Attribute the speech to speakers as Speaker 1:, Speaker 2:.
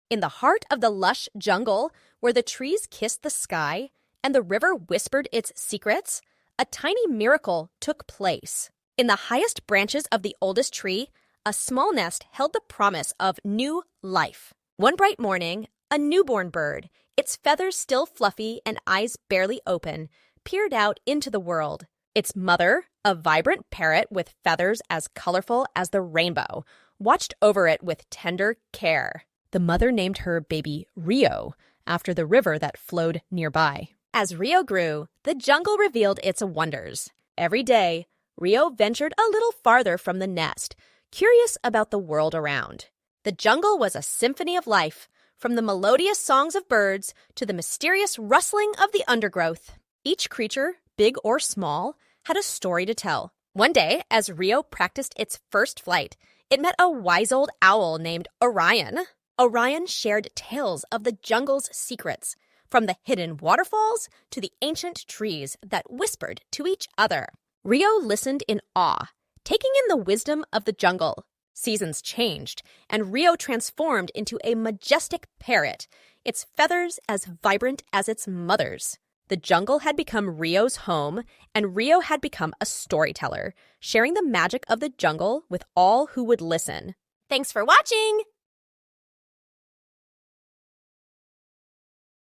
Speaker 1: In the heart of the lush jungle, where the trees kissed the sky and the river whispered its secrets, a tiny miracle took place. In the highest branches of the oldest tree, a small nest held the promise of new life. One bright morning, a newborn bird, its feathers still fluffy and eyes barely open, peered out into the world. Its mother, a vibrant parrot with feathers as colorful as the rainbow, watched over it with tender care. The mother named her baby Rio, after the river that flowed nearby. As Rio grew, the jungle revealed its wonders. Every day, Rio ventured a little farther from the nest, curious about the world around. The jungle was a symphony of life, from the melodious songs of birds to the mysterious rustling of the undergrowth. Each creature, big or small, had a story to tell. One day, as Rio practiced its first flight, it met a wise old owl named Orion. Orion shared tales of the jungle's secrets, from the hidden waterfalls to the ancient trees that whispered to each other. Rio listened in awe, taking in the wisdom of the jungle. Seasons changed, and Rio transformed into a majestic parrot, its feathers as vibrant as its mother's. The jungle had become Rio's home, and Rio had become a storyteller, sharing the magic of the jungle with all who would listen. Thanks for watching!